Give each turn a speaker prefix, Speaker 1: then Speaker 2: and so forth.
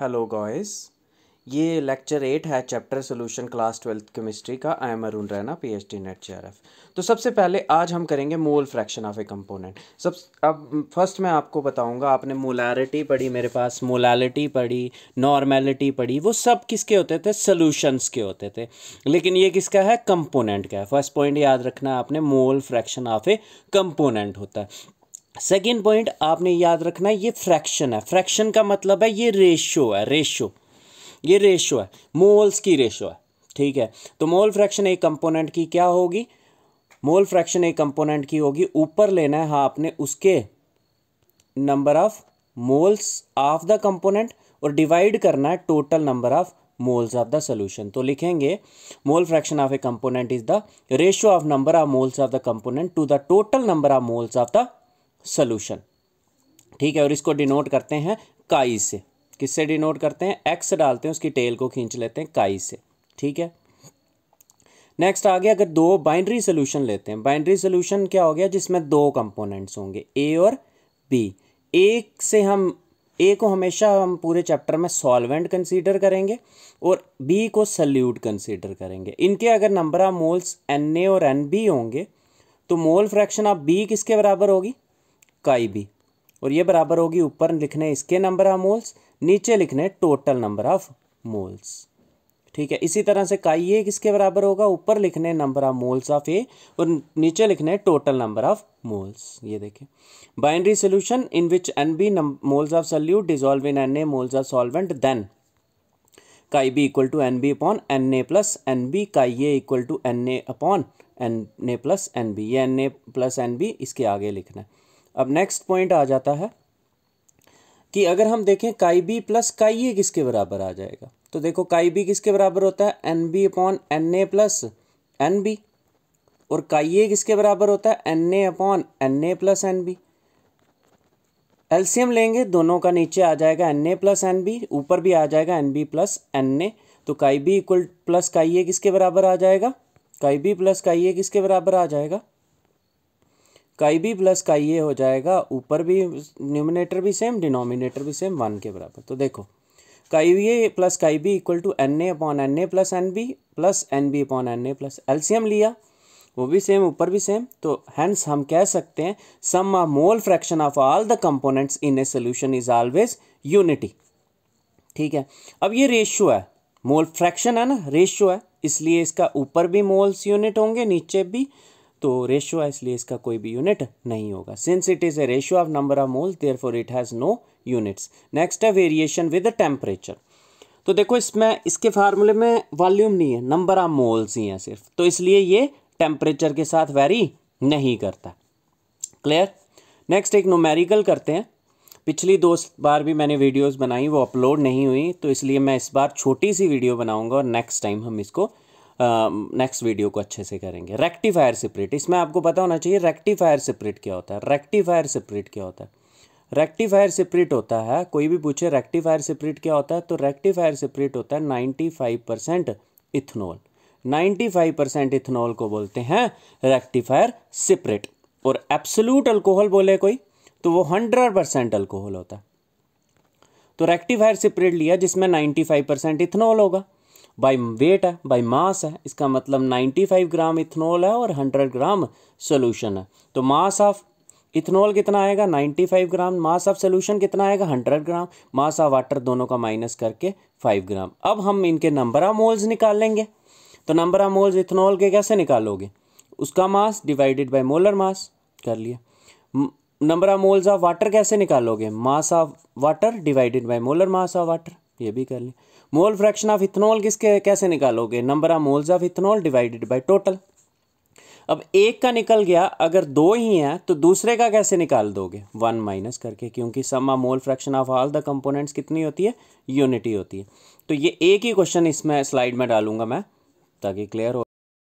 Speaker 1: Hello guys, ये lecture 8 है chapter solution class 12th chemistry का। I am Arun Raina, PhD net JRF. तो सबसे पहले आज हम करेंगे मोल फ्रैक्शन ऑफ ए कंपोनेंट। अब फर्स्ट मैं आपको बताऊंगा, आपने मोलैरिटी पढ़ी, मेरे पास मोलैलिटी पढ़ी, नॉर्मेलिटी पढ़ी, वो सब किसके होते थे? सोल्यूशंस के होते थे। लेकिन ये किसका है? कंपोनेंट का है। फर्स्ट पॉइंट याद रखना है आपने, मोल फ्रैक्शन ऑफ ए कंपोनेंट होता है। सेकेंड पॉइंट आपने याद रखना है, ये फ्रैक्शन है। फ्रैक्शन का मतलब है ये रेशो है, ये रेशो है, मोल्स की रेशो है। ठीक है, तो मोल फ्रैक्शन एक कंपोनेंट की क्या होगी? मोल फ्रैक्शन एक कंपोनेंट की होगी, ऊपर लेना है हाँ आपने उसके number of moles of the component और डिवाइड करना है total number of moles of the solution. तो लिखेंगे mole fraction of a component is the ratio of number of moles of the component to the total number of moles of the solution. ठीक है, और इसको denote करते हैं काई से। किससे डिनोट करते हैं? एक्स डालते हैं, उसकी टेल को खींच लेते हैं काई से। ठीक है, नेक्स्ट आ गया, अगर दो बाइनरी सोल्यूशन लेते हैं। बाइनरी सोल्यूशन क्या हो गया? जिसमें दो कंपोनेंट्स होंगे, ए और बी। एक से हम ए को हमेशा हम पूरे चैप्टर में सॉल्वेंट कंसीडर करेंगे और बी को सल्यूट कंसीडर करेंगे। इनके अगर number of moles N A और एन बी होंगे तो मोल फ्रैक्शन ऑफ बी किसके बराबर होगी? काई बी। और ये बराबर होगी, ऊपर लिखने इसके नंबर ऑफ मोल्स, नीचे लिखने टोटल नंबर ऑफ मोल्स। ठीक है, इसी तरह से काई ए किसके बराबर होगा? ऊपर लिखने number of moles of A और नीचे लिखने टोटल नंबर ऑफ मोल्स। ये देखें, binary solution in which N B moles of solute dissolve in N A moles of solvent, then chi B equal to N B upon N A plus N B, chi A equal to N A upon N A plus N B. ये N A plus N B इसके आगे लिखना है। अब next point आ जाता है कि अगर हम देखें काई बी प्लस काई ए किसके बराबर आ जाएगा, तो देखो काई बी किसके बराबर होता है? N B upon N A plus N B. और काई ए किसके बराबर होता है? N A upon N A plus N B. LCM लेंगे दोनों का, नीचे आ जाएगा N A plus N B, ऊपर भी आ जाएगा N B plus N A. तो chi B equal plus chi A किसके बराबर आ जाएगा? काई बी प्लस काई ए किसके बराबर आ जाएगा? काई बी प्लस काई ए हो जाएगा, ऊपर भी न्यूमिनेटर भी सेम, डिनोमिनेटर भी सेम, 1 के बराबर। तो देखो chi A plus chi B equal to N A upon N A plus N B plus N B upon N A plus, LCM लिया वो भी सेम, ऊपर भी सेम। तो हैंस हम कह सकते हैं sum of mole fraction of all the components in a solution is always unity. ठीक है, अब ये रेशियो है, मोल फ्रैक्शन है ना, रेशियो है, इसलिए इसका ऊपर भी मोल्स यूनिट होंगे, नीचे भी। तो रेशियो है इसलिए इसका कोई भी यूनिट नहीं होगा। Since it is a ratio of number of moles therefore it has no units. Next है वेरिएशन विद टेम्परेचर। तो देखो इसमें इसके फार्मूले में वॉल्यूम नहीं है, नंबर ऑफ मोल्स ही हैं सिर्फ, तो इसलिए ये टेम्परेचर के साथ वेरी नहीं करता। क्लियर? नेक्स्ट एक न्यूमेरिकल करते हैं। पिछली 2 बार भी मैंने वीडियोस बनाई, वो अपलोड नहीं हुई, तो इसलिए मैं इस बार छोटी सी वीडियो बनाऊंगा और नेक्स्ट टाइम हम इसको नेक्स्ट वीडियो को अच्छे से करेंगे। रेक्टिफायर सेपरेट, इसमें आपको पता होना चाहिए रेक्टिफायर सेपरेट क्या होता है। रेक्टिफायर सेपरेट क्या होता है? रेक्टिफायर सेपरेट होता है, कोई भी पूछे रेक्टिफायर सेपरेट क्या होता है, तो रेक्टिफायर सेपरेट होता है 95% इथेनॉल। 95% इथेनॉल को बोलते हैं रेक्टिफायर सेपरेट। और एब्सोल्यूट अल्कोहल बोले कोई तो वो 100% अल्कोहल होता है। तो रेक्टिफायर सेपरेट लिया जिसमें 95% इथेनॉल होगा, बाय वेट है, बाय मास है, इसका मतलब 95 ग्राम इथेनॉल है और 100 ग्राम सोल्यूशन है। तो मास ऑफ इथेनॉल कितना आएगा? 95 ग्राम। मास ऑफ सोल्यूशन कितना आएगा? 100 ग्राम। मास ऑफ वाटर दोनों का माइनस करके 5 ग्राम। अब हम इनके नंबर ऑफ मोल्स निकाल लेंगे। तो नंबर ऑफ मोल्स इथेनॉल के कैसे निकालोगे? उसका mass divided by molar mass, कर लिया। Number of moles of water कैसे निकालोगे? Mass of water divided by molar mass of water, ये भी कर लिया। मोल फ्रैक्शन ऑफ इथेनॉल किसके कैसे निकालोगे? Number of moles of ethanol divided by total. अब एक का निकल गया, अगर 2 ही हैं तो दूसरे का कैसे निकाल दोगे? 1 माइनस करके, क्योंकि sum of mole fraction of all the components कितनी होती है? यूनिटी होती है। तो ये एक ही क्वेश्चन इसमें स्लाइड में डालूंगा मैं, ताकि क्लियर हो।